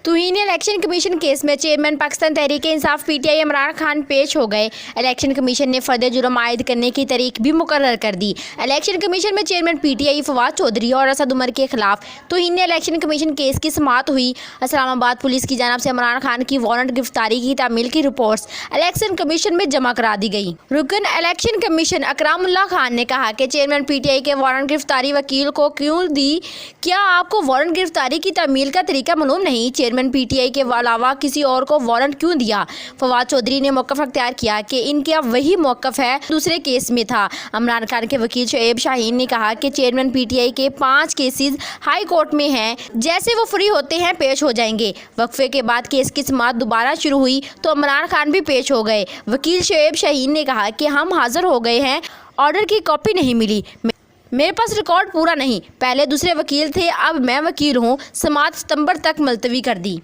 तुहीन election commission case में chairman Pakistan Tehreek-e-Insaf PTI Imran Khan पेश हो गए। इलेक्शन कमीशन ने फर्द जुर्म आयद करने की तारीख भी मुकर्रर कर दी। इलेक्शन कमीशन में चेयरमैन पीटीआई फवाद चौधरी और असद उमर के खिलाफ तुहीन इलेक्शन कमीशन केस की समाअत हुई। इस्लामाबाद पुलिस की जानिब से इमरान खान की वारंट गिरफ्तारी की तामील की रिपोर्ट्स इलेक्शन कमीशन में जमा करा दी गई। रुकन इलेक्शन कमीशन अकरामुल्लाह खान ने कहा कि चेयरमैन पीटीआई के वारंट गिरफ्तारी वकील को क्यों दी? क्या आपको वारंट गिरफ्तारी की तामील का तरीका मालूम नहीं? चेयरमैन पीटीआई के अलावा किसी और को वारंट क्यों दिया? फवाद चौधरी ने मौक़िफ़ अख्तियार किया कि इनका वही मौक़िफ़ है दूसरे केस में था। इमरान खान के वकील शुएब शाहीन ने कहा कि चेयरमैन पीटीआई के 5 केसेस हाई कोर्ट में हैं, जैसे वो फ्री होते हैं पेश हो जाएंगे। वक्फे के बाद केस की समाअत दोबारा शुरू हुई तो इमरान खान भी पेश हो गए। वकील शुएब शाहीन ने कहा कि हम हाजिर हो गए हैं, ऑर्डर की कॉपी नहीं मिली, मेरे पास रिकॉर्ड पूरा नहीं, पहले दूसरे वकील थे, अब मैं वकील हूँ। समाअत सितंबर तक मुलतवी कर दी।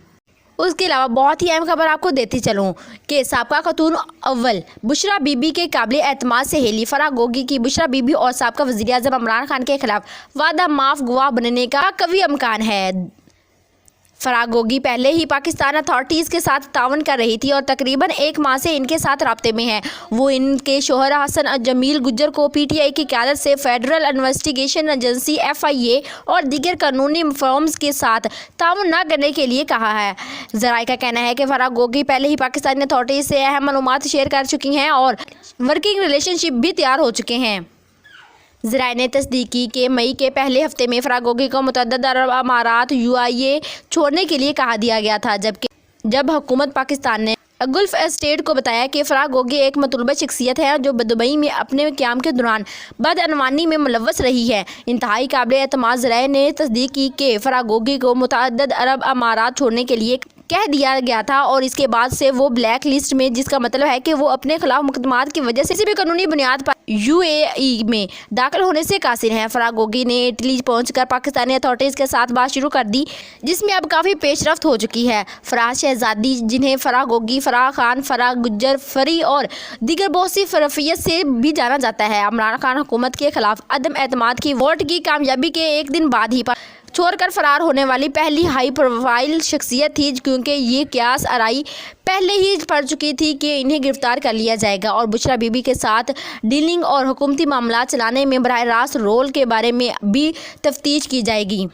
उसके अलावा बहुत ही अहम खबर आपको देती चलूँ कि साबका खातून अव्वल बुशरा बीबी के काबिल एतमाद सहेली फराह गोगी की बुशरा बीबी और साबका वज़ीर-ए-आज़म इमरान खान के खिलाफ वादा माफ गवाह बनने का कवी इम्कान है। फराह गोगी पहले ही पाकिस्तान अथॉरिटीज़ के साथ तावन कर रही थी और तकरीबन 1 माह से इनके साथ राब्ते में है। वो इनके शोहर हसन जमील गुज्जर को पीटीआई की क़यादत से फेडरल इन्वेस्टिगेशन एजेंसी FIA और दीगर कानूनी फर्म्स के साथ तावन न करने के लिए कहा है। ज़राए का कहना है कि फराह गोगी पहले ही पाकिस्तानी अथॉरिटीज़ से अहम मालूमात शेयर कर चुकी हैं और वर्किंग रिलेशनशिप भी तैयार हो चुके हैं। ज़राए ने तस्दीक की कि मई के पहले हफ्ते में फराह गोगी को मुतअद्दिद अरब अमारात UAE छोड़ने के लिए कहा दिया गया था, जब हुकूमत पाकिस्तान ने गल्फ एस्टेट को बताया कि फराह गोगी एक मतलूबा शख्सियत है जो दुबई में अपने क़याम के दौरान बदअनवानी में मुलव्वस रही है। इंतहाई काबिल एतमाद ज़राए ने तस्दीक की कि फराह गोगी को मुतअद्दिद अरब अमारात छोड़ने के लिए कह दिया गया था और इसके बाद से वो ब्लैक लिस्ट में, जिसका मतलब है कि वो अपने खिलाफ मुकदमात की वजह से किसी भी कानूनी बुनियाद पर UAE में दाखिल होने से कासिर हैं। फराह गोगी ने इटली पहुंचकर पाकिस्तानी अथॉरिटीज़ के साथ बात शुरू कर दी, जिसमें अब काफ़ी पेशरफ्त हो चुकी है। फराह शहजादी, जिन्हें फराह गोगी, फराह खान, फराह गुज्जर, फरी और दीगर बहुत सी फरफियत से भी जाना जाता है, इमरान खान हुकूमत के खिलाफ अदम एतमाद की वोट की कामयाबी के एक दिन बाद ही छोड़कर फरार होने वाली पहली हाई प्रोफाइल शख्सियत थी, क्योंकि ये क्यास आराई पहले ही पड़ चुकी थी कि इन्हें गिरफ्तार कर लिया जाएगा और बुशरा बीबी के साथ डीलिंग और हुकूमती मामला चलाने में बराह रास्त रोल के बारे में भी तफ्तीश की जाएगी।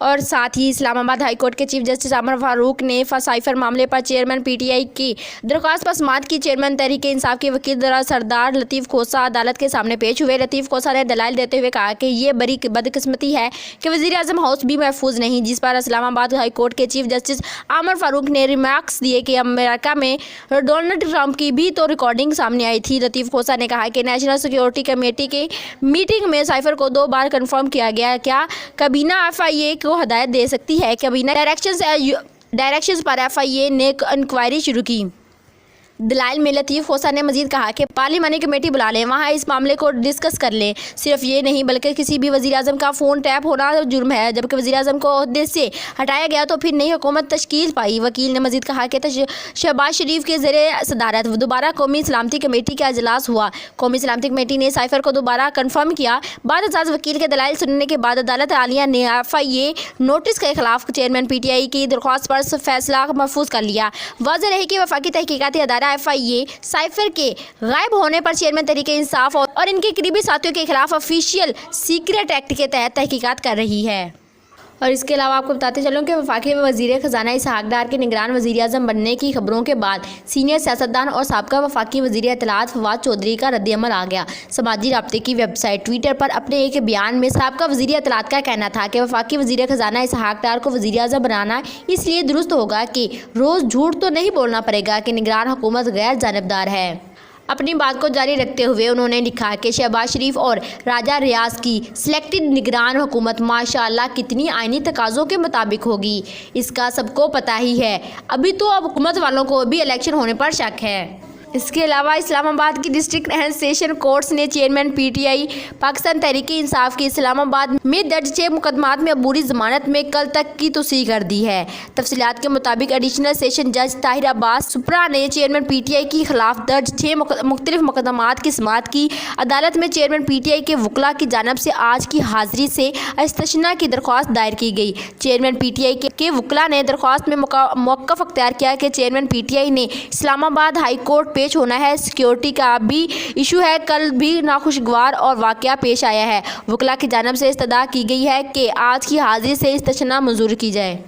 और साथ ही इस्लामाबाद हाई कोर्ट के चीफ जस्टिस उमर फारूक ने साइफर मामले पर चेयरमैन पीटीआई की दरख्वास्त पर समाअत की। चेयरमैन तहरीक-ए-इंसाफ के वकील सरदार लतीफ़ खोसा अदालत के सामने पेश हुए। लतीफ़ खोसा ने दलाइल देते हुए कहा कि ये बड़ी बदकिस्मती है कि वज़ीर-ए-आज़म हाउस भी महफूज नहीं, जिस पर इस्लामाबाद हाई कोर्ट के चीफ जस्टिस उमर फारूक ने रिमार्क्स दिए कि अमेरिका में डोनाल्ड ट्रंप की भी तो रिकॉर्डिंग सामने आई थी। लतीफ़ खोसा ने कहा कि नेशनल सिक्योरिटी कमेटी की मीटिंग में साइफर को 2 बार कन्फर्म किया गया। क्या काबीना FIA को हदायत दे सकती है? काबीना डायरेक्शंस पर FIA ने इंक्वायरी शुरू की। दलाइल में लतीफ़ खोसा ने मजीद कहा कि पार्लिमानी कमेटी बुला लें, वहाँ इस मामले को डिस्कस कर लें। सिर्फ ये नहीं बल्कि किसी भी वज़ीर-ए-आज़म का फ़ोन टैप होना जुर्म है, जबकि वज़ीर-ए-आज़म को ओहदे से हटाया गया तो फिर नई हुकूमत तश्कील पाई। वकील ने मजीद कहा कि शहबाज शरीफ के ज़रिए सदारत दोबारा कौमी सलामती कमेटी का इजलास हुआ। कौमी सलामती कमेटी ने साइफर को दोबारा कन्फर्म किया। बाद अज़ाज़ वकील के दलाइल सुनने के बाद अदालत आलिया ने FIA नोटिस के खिलाफ चेयरमैन PTI की दरख्वास्त पर फैसला महफूज कर लिया। वाज़ेह रही कि वफाकी तहकीकाती अदारा FIA साइफर के गायब होने पर चेयरमैन तहरीक-ए-इंसाफ और इनके करीबी साथियों के खिलाफ ऑफिशियल सीक्रेट एक्ट के तहत तहकीकात कर रही है। और इसके अलावा आपको बताते चलूँ कि वफाकी वज़ीर ख़ज़ाना इसहाक़ डार के निगरान वज़ीर-ए-आज़म बनने की खबरों के बाद सीनियर सियासतदान और साबका वफाकी वज़ीर इत्तलाआत फवाद चौधरी का रद्द-ए-अमल आ गया। समाजी राब्ते की वेबसाइट ट्विटर पर अपने एक बयान में साबका वज़ीर इत्तलाआत का कहना था कि वफाकी वज़ीर ख़ज़ाना इसहाक़ डार को वज़ीर-ए-आज़म बनाना इसलिए दुरुस्त होगा कि रोज़ झूठ तो नहीं बोलना पड़ेगा कि निगरान हुकूमत गैर जानिबदार है। अपनी बात को जारी रखते हुए उन्होंने लिखा कि शहबाज शरीफ और राजा रियाज की सिलेक्टेड निगरान हुकूमत माशाअल्लाह कितनी आईनी तकाज़ों के मुताबिक होगी, इसका सबको पता ही है। अभी तो अब हुकूमत वालों को भी इलेक्शन होने पर शक है। इसके अलावा इस्लामाबाद की डिस्ट्रिक्ट एंड सेशन कोर्ट्स ने चेयरमैन पीटीआई पाकिस्तान तहरीक-ए-इंसाफ की इस्लामाबाद में दर्ज 6 मुकदमात में अबूरी जमानत में कल तक की तौसीह कर दी है। तफसीलात के मुताबिक एडिशनल सेशन जज ताहिर अब्बास सुप्रा ने चेयरमैन पीटीआई के खिलाफ दर्ज 6 मुख्तलिफ मुकदमात की समाअत की। अदालत में चेयरमैन पीटीआई के वकला की जानिब से आज की हाजिरी से इस्तशना की दरख्वास्त दायर की गई। चेयरमैन पीटीआई के वकला ने दरख्वास्त में मौक़िफ़ अख्तियार किया कि चेयरमैन पीटीआई ने इस्लामाबाद हाई कोर्ट पेश होना है। सिक्योरिटी का भी इशू है। कल भी नाखुशगवार और वाक़या पेश आया है। वकला की जानिब से इस्तदा की गई है कि आज की हाजिरी से इस्तशना मंजूर की जाए।